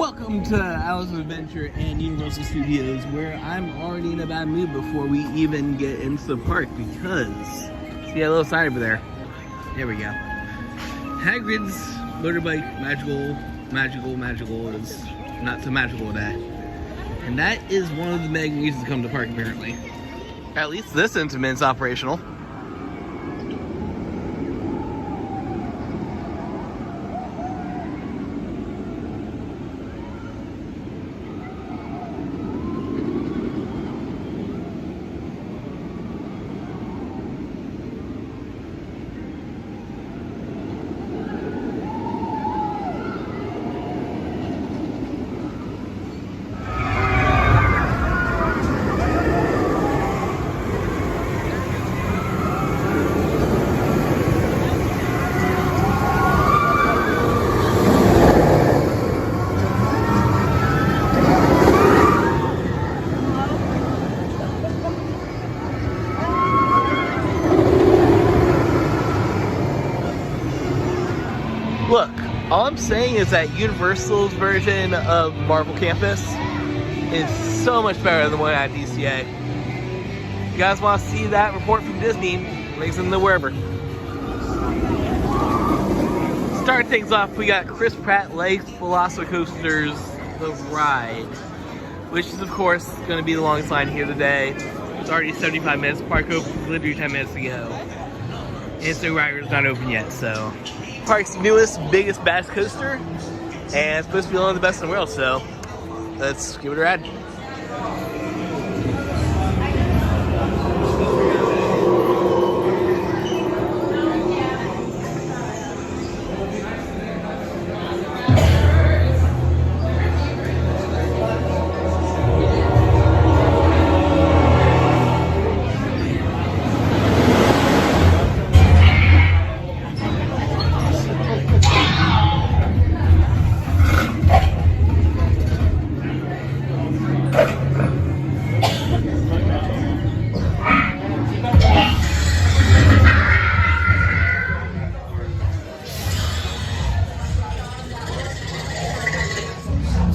Welcome to Alice of Adventure and Universal Studios, where I'm already in a bad mood before we even get into the park because, see that little sign over there? There we go. Hagrid's motorbike magical is not so magical today. And that is one of the main reasons to come to the park, apparently. At least this instrument's operational. Look, all I'm saying is that Universal's version of Marvel Campus is so much better than the one at DCA. If you guys want to see that report from Disney, links in the wherever. Start things off, we got Chris Pratt likes Velocicoaster's The Ride, which is of course going to be the longest line here today. It's already 75 minutes, park open literally 10 minutes to go. And so Rider's not open yet, so. Park's newest, biggest, baddest coaster, and it's supposed to be one of the best in the world, so let's give it a ride.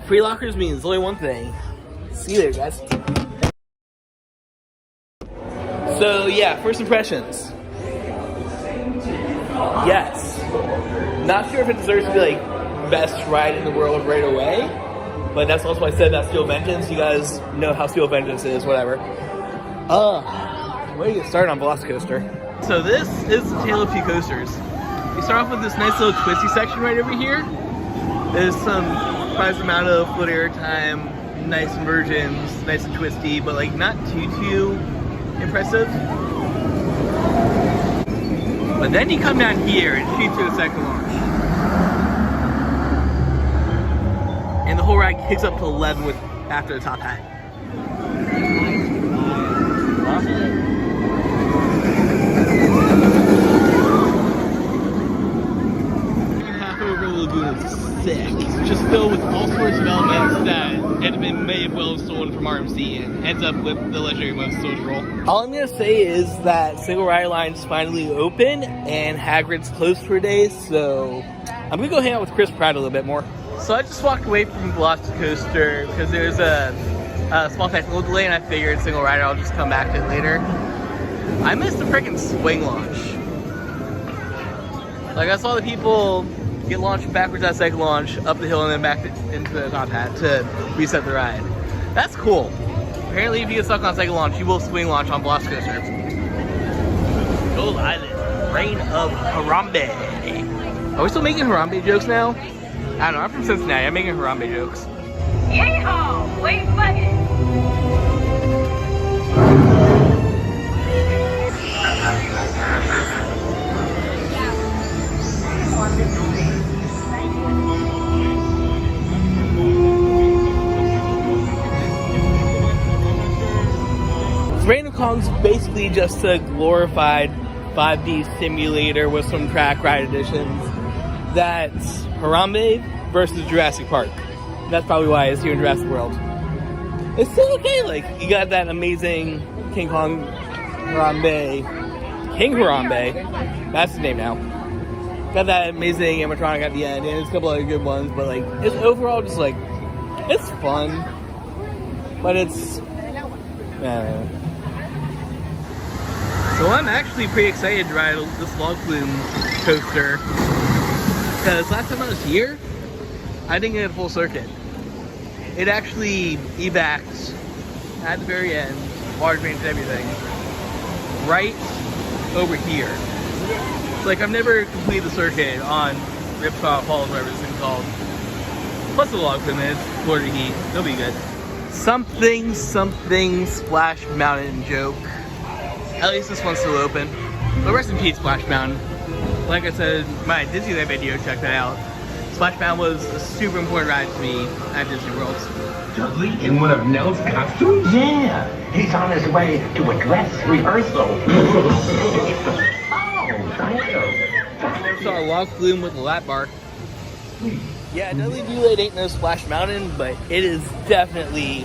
Free lockers means only one thing. See you there, guys. So yeah, first impressions. Yes. Not sure if it deserves to be like best ride in the world right away, but that's also why I said about Steel Vengeance. You guys know how Steel Vengeance is, whatever. Where do you get started on Velocicoaster? So this is the tale of two coasters. We start off with this nice little twisty section right over here. There's some surprising amount of fluid air time, nice inversions, nice and twisty, but like not too impressive. But then you come down here and shoot through the second launch. And the whole ride kicks up to 11 with after the top hat. Half over the lagoon is sick. Just filled with all sorts of elements that may have well stolen from RMC and ends up with the legendary most social. All I'm gonna say is that single rider line's finally open and Hagrid's closed for a day, so I'm gonna go hang out with Chris Pratt a little bit more. So I just walked away from Velocicoaster because there's a small technical delay and I figured single rider, I'll just come back to it later. I missed the freaking swing launch. Like I saw the people get launched backwards at second launch, up the hill, and then back into the top hat to reset the ride. That's cool. Apparently, if you get stuck on second launch, you will swing launch on Velocicoaster. Gold Island, Reign of Harambe. Are we still making Harambe jokes now? I don't know, I'm from Cincinnati, I'm making Harambe jokes. Yeehaw! Wait bucket! Reign of Kong's basically just a glorified 5D simulator with some track ride additions. That's Harambe versus Jurassic Park. That's probably why it's here in Jurassic World. It's still okay, like, you got that amazing King Kong Harambe. King Harambe, that's the name now. Got that amazing animatronic at the end, and there's a couple other good ones, but like, it's overall just like It's fun, but it's... So I'm actually pretty excited to ride this log flume coaster, because last time I was here, I didn't get a full circuit. It actually evacs at the very end, water drains and everything, right over here. Like, I've never completed the circuit on Ripsaw Falls, whatever this thing's called. Plus the log flume is water heat. It'll be good. Something Splash Mountain joke. At least this one's still open. But rest in peace, Splash Mountain. Like I said, my Disneyland video, check that out. Splash Mountain was a super important ride to me at Disney World. Dudley in one of Nell's costumes? Yeah, he's on his way to a dress rehearsal. Saw a log flume with a lap bar. Yeah, Dudley Doolittle ain't no Splash Mountain, but it is definitely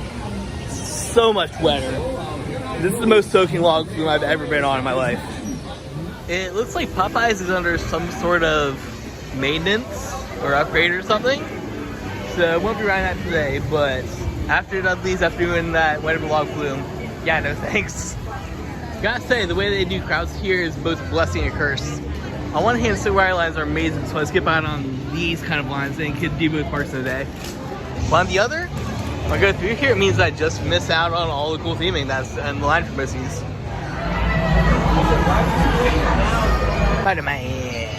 so much wetter. This is the most soaking log flume I've ever been on in my life. It looks like Popeyes is under some sort of maintenance or upgrade or something. So I won't be riding that today, but after Dudley's, after doing that whatever log flume, yeah, no thanks. Gotta say, the way they do crowds here is both a blessing and a curse. On one hand, Silver Eye lines are amazing, so I skip out on these kind of lines and can do both parts of the day. But on the other, if I go through here, it means I just miss out on all the cool theming that's in the line for Missies. Spider-Man.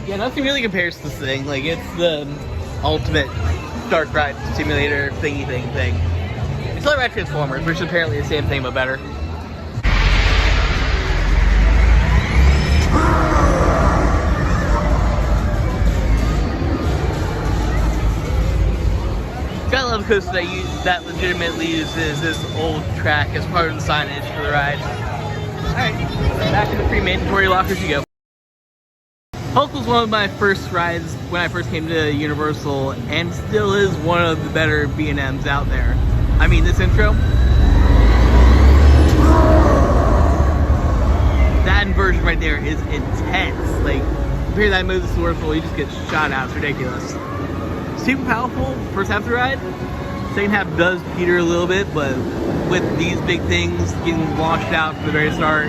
Yeah, nothing really compares to this thing. Like, it's the ultimate dark ride simulator thingy thing. It's like Ride Transformers, which is apparently the same thing but better. Gotta love a coaster that legitimately uses this old track as part of the signage for the ride. Alright, back to the pre-mandatory lockers you go. Hulk was one of my first rides when I first came to Universal, and still is one of the better B&Ms out there. I mean, this intro, that inversion right there is intense. Like, compare that move to Swordful, you just get shot out. It's ridiculous. Super powerful first half of the ride. Second half does peter a little bit, but with these big things getting washed out from the very start,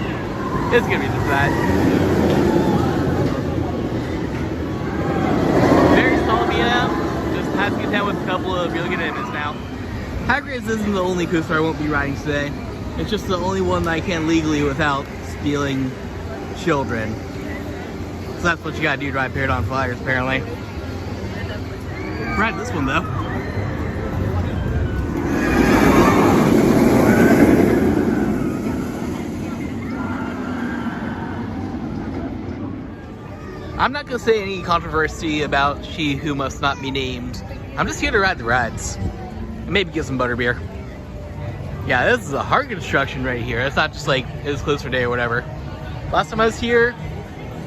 it's gonna be just that. Very solid B&M. Just have to get down with a couple of really good enemies now. Hagrid's isn't the only coaster I won't be riding today. It's just the only one that I can legally without stealing children. So that's what you gotta do to ride Paragon Flyers, apparently. Ride this one though. I'm not gonna say any controversy about She Who Must Not Be Named. I'm just here to ride the rides. And maybe get some butterbeer. Yeah, this is a hard construction right here. It's not just like it was closed for day or whatever. Last time I was here,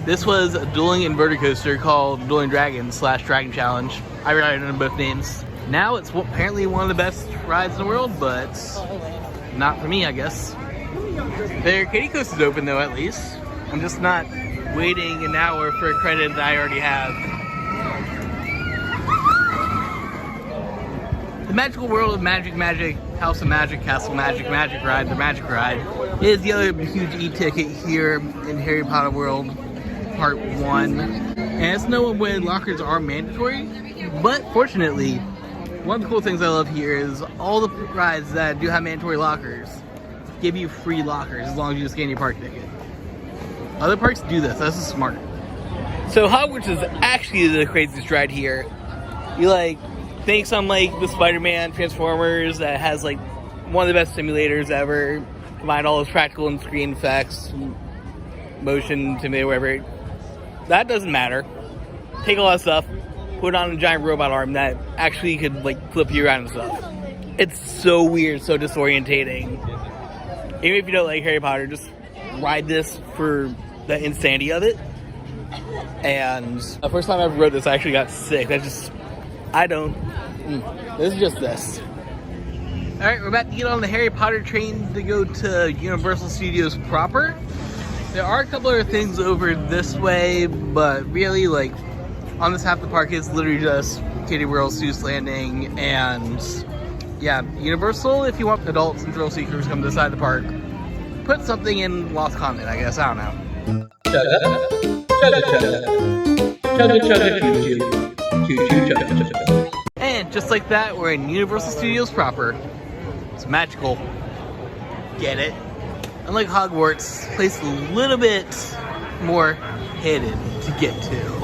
this was a dueling inverter coaster called Dueling Dragon / Dragon Challenge. I ride under both names. Now it's apparently one of the best rides in the world, but not for me, I guess. The Arcadia Coaster's open though, at least. I'm just not waiting an hour for a credit that I already have. The Magical World of Magic, House of Magic, Castle Magic Ride, the Magic Ride, is the other huge e-ticket here in Harry Potter World Part 1. And it's known when lockers are mandatory, but fortunately, one of the cool things I love here is all the rides that do have mandatory lockers give you free lockers as long as you scan your park ticket. Other parks do this, that's just smart. So Hogwarts is actually the craziest ride here. You like, think something like the Spider-Man Transformers that has like one of the best simulators ever. Combine all those practical and screen effects, motion, simulator, whatever. That doesn't matter. Take a lot of stuff, put on a giant robot arm that actually could like flip you around and stuff. It's so weird, so disorientating. Even if you don't like Harry Potter, just ride this for the insanity of it. And the first time I ever rode this, I actually got sick. This is just this. Alright, we're about to get on the Harry Potter train to go to Universal Studios proper. There are a couple other things over this way, but really, like, on this half of the park, it's literally just Kiddie World, Seuss Landing, and yeah, Universal, if you want adults and thrill seekers to come to the side of the park, put something in Lost Continent, I guess. I don't know. And just like that, we're in Universal Studios proper. It's magical. Get it? Unlike Hogwarts, the place is a little bit more hidden to get to.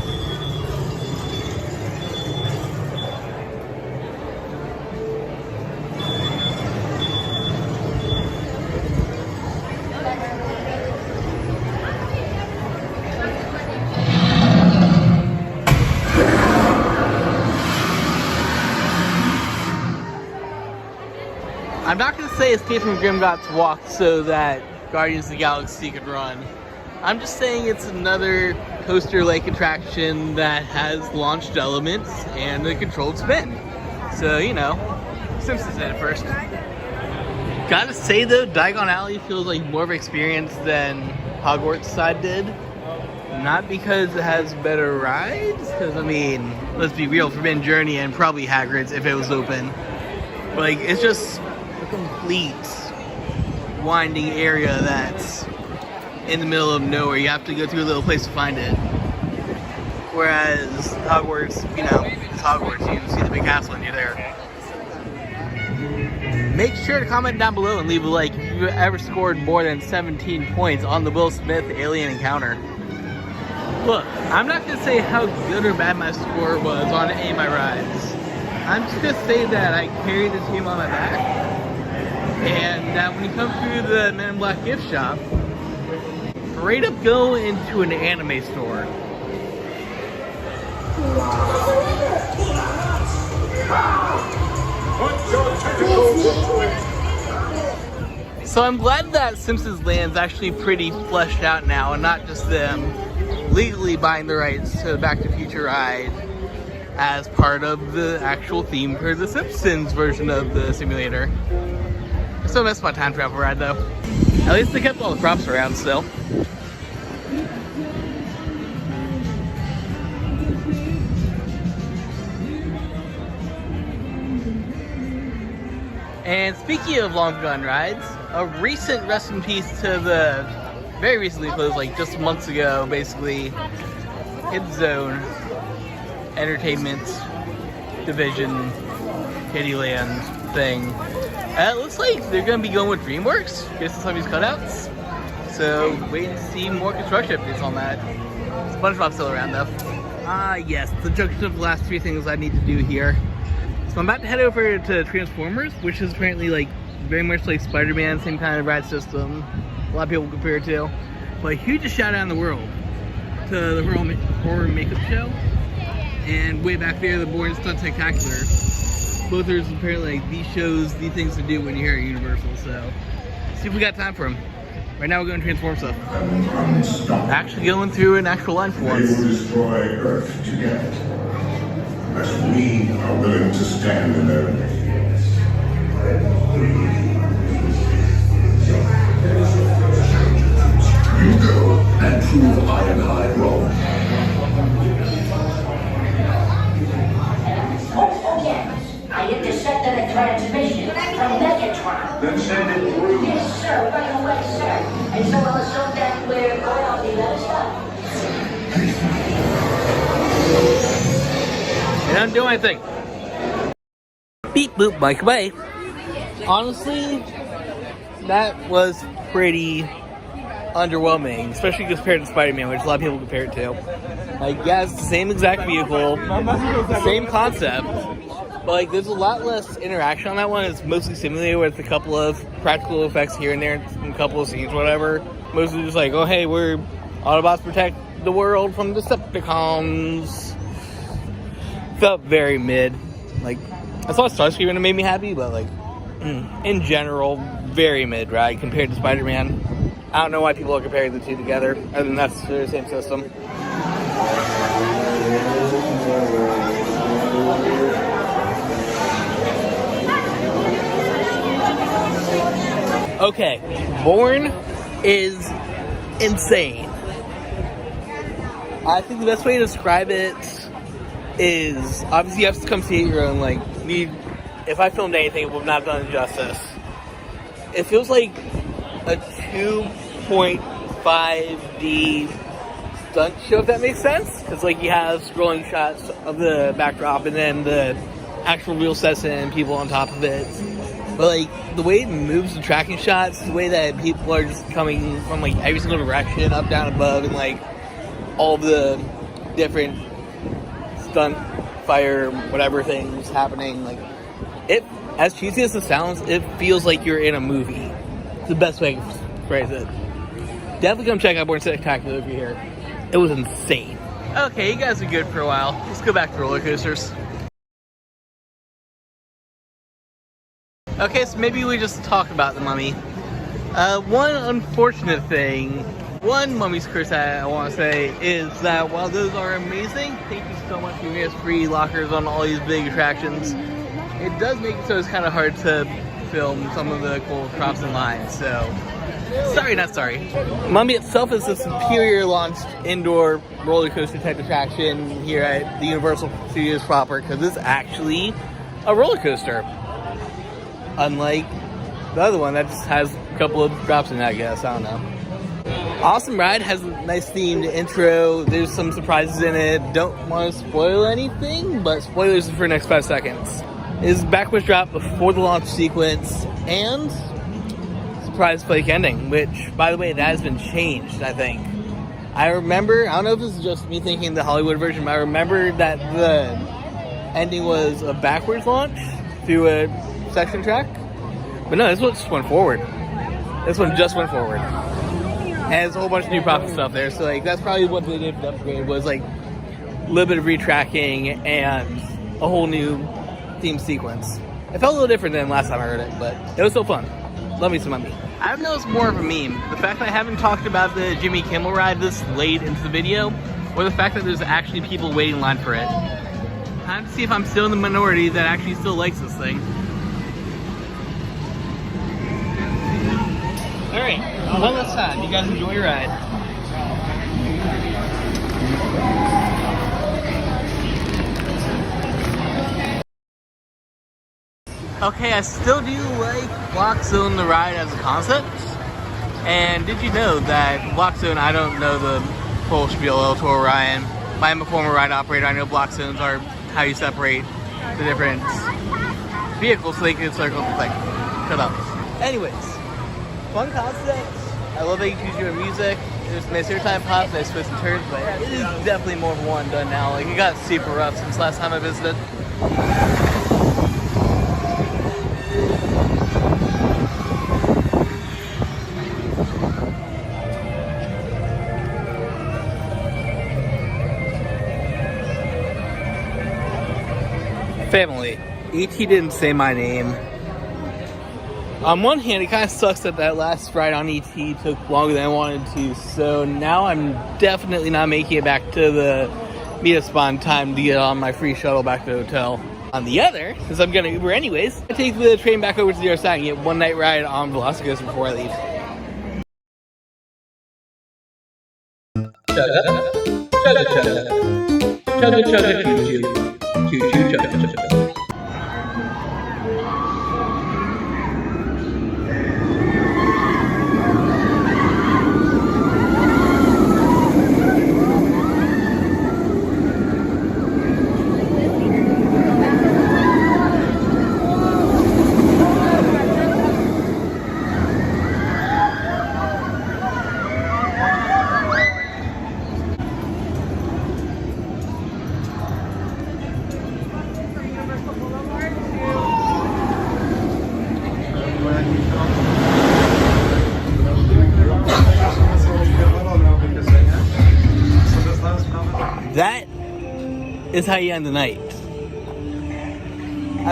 I'm not going to say Escape from Grimgotts walked so that Guardians of the Galaxy could run. I'm just saying it's another coaster-like attraction that has launched elements and a controlled spin. So, you know, Simpsons did it first. Gotta say though, Diagon Alley feels like more of an experience than Hogwarts side did. Not because it has better rides, because I mean, let's be real, Forbidden Journey and probably Hagrid's if it was open. But like, it's just a complete winding area that's in the middle of nowhere. You have to go through a little place to find it. Whereas Hogwarts, you know, it's Hogwarts. You can see the big castle and you're there. Make sure to comment down below and leave a like if you've ever scored more than 17 points on the Will Smith alien encounter. Look, I'm not going to say how good or bad my score was on any of my rides. I'm just going to say that I carried the team on my back. And that when you come through the Men in Black gift shop, straight up go into an anime store. So I'm glad that Simpsons Land's actually pretty fleshed out now and not just them legally buying the rights to the Back to the Future ride as part of the actual theme for the Simpsons version of the simulator. I still miss my time travel ride though. At least they kept all the props around still. And speaking of long gun rides, a recent rest in peace to the very recently closed, like just months ago, basically, Hidden Zone Entertainment Division Kiddieland thing. It looks like they're going to be going with DreamWorks based on some of these cutouts. So wait and see more construction updates on that. SpongeBob's still around though. Yes, the junction of the last three things I need to do here. So I'm about to head over to Transformers, which is apparently like very much like Spider-Man, same kind of ride system. A lot of people compare it to. But hugest shout out in the world to the horror makeup show. And way back there, the Bourne Stuntacular. Both are apparently like these shows, the things to do when you're here at Universal. So see if we got time for them. Right now we're going to transform stuff. Actually going through an actual line for once. They will destroy Earth together. But we are willing to stand in their way. You go and prove I am high wrong. I intercepted a transmission from Megatron. Then send it through. Yes, sir, right away, sir. And so I'll assume that we're going on the other side. They don't do anything. Beep boop, bike away. Honestly, that was pretty underwhelming, especially compared to Spider-Man, which a lot of people compare it to. Like, yeah, it's the same exact vehicle, same concept, but like, there's a lot less interaction on that one. It's mostly simulated with a couple of practical effects here and there, and a couple of scenes, whatever. Mostly just like, oh hey, we're Autobots protect the world from Decepticons. Felt very mid. Like, I saw Starscream and it made me happy, but like, in general, very mid ride compared to Spider-Man. I don't know why people are comparing the two together, other than that's the same system. Okay, Bourne is insane. I think the best way to describe it is obviously you have to come see it your own. Like, if I filmed anything, it would not have done it justice. It feels like a 2.5D stunt show, if that makes sense. Because like you have scrolling shots of the backdrop and then the actual real sets and people on top of it. But like the way it moves, the tracking shots, the way that people are just coming from like every single direction, up, down, above, and like all the different stunt, fire, whatever things happening, like it, as cheesy as it sounds, it feels like you're in a movie. It's the best way to phrase it. Definitely come check out Bourne Stuntacular if you're here. It was insane. Okay, you guys are good for a while. Let's go back to roller coasters. Okay, so maybe we just talk about the Mummy. One unfortunate thing, one Mummy's curse I want to say is that while those are amazing, thank you so much for giving us free lockers on all these big attractions, it does make it so it's kind of hard to film some of the cool props and lines, so sorry, not sorry. Mummy itself is a superior launched indoor roller coaster type attraction here at the Universal Studios proper, because it's actually a roller coaster. Unlike the other one that just has a couple of drops in it, I guess. I don't know. Awesome ride, has a nice themed intro. There's some surprises in it. Don't want to spoil anything, but spoilers for the next 5 seconds. Is backwards drop before the launch sequence and surprise flake ending, which, by the way, that has been changed, I think. I remember, I don't know if this is just me thinking the Hollywood version, but I remember that the ending was a backwards launch through a section track. But no, this one just went forward. This one just went forward. And there's a whole bunch of new props and stuff there, so like that's probably what they did for the upgrade, was like a little bit of retracking and a whole new theme sequence. It felt a little different than last time I heard it, but it was still fun. Love me some Mummy. I've noticed more of a meme. The fact that I haven't talked about the Jimmy Kimmel ride this late into the video, or the fact that there's actually people waiting in line for it. Time to see if I'm still in the minority that actually still likes this thing. Alright, one last time. You guys enjoy your ride. Okay, I still do like Block Zone the ride as a concept. And did you know that Block Zone, I don't know the full spiel to Orion. I am a former ride operator. I know Block Zones are how you separate the different vehicles so they can circle the thing. Shut up. Anyways, fun concept. I love that you can use your music. There's nice airtime pops, nice twists and turns, but it is definitely more of a one done now. Like, it got super rough since last time I visited. Family, E.T. didn't say my name. On one hand, it kind of sucks that that last ride on E.T. took longer than I wanted to, so now I'm definitely not making it back to the meet up spot in time to get on my free shuttle back to the hotel. On the other, since I'm gonna Uber anyways, I take the train back over to the other side and get one night ride on Velocicoaster before I leave. That is how you end the night.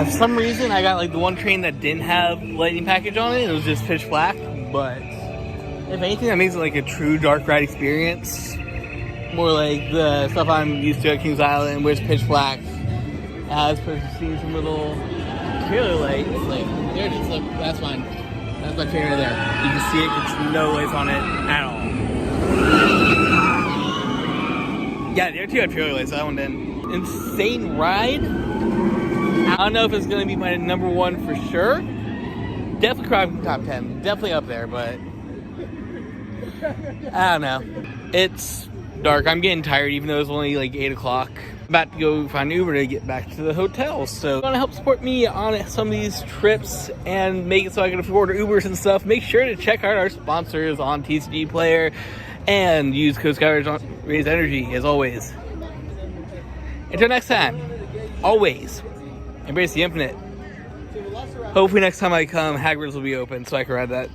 For some reason, I got like the one train that didn't have lighting package on it. It was just pitch black. But if anything, that makes it like a true dark ride experience. More like the stuff I'm used to at Kings Island, where it's pitch black. It has seen some little trailer lights. Like, there it is. Look, that's mine. That's my train right there. You can see it. It's no lights on it at all. Yeah, there too had trailer lights, so that one didn't. insane ride. I don't know if it's going to be my number one for sure. Definitely cracking top 10. Definitely up there, but I don't know. It's dark. I'm getting tired, even though it's only like 8 o'clock. About to go find Uber to get back to the hotel. So if you want to help support me on some of these trips and make it so I can afford Ubers and stuff, make sure to check out our sponsors on TCG Player and use code SkyRaise on Raise Energy as always. Until next time, always embrace the infinite. Hopefully next time I come, Hogwarts will be open so I can ride that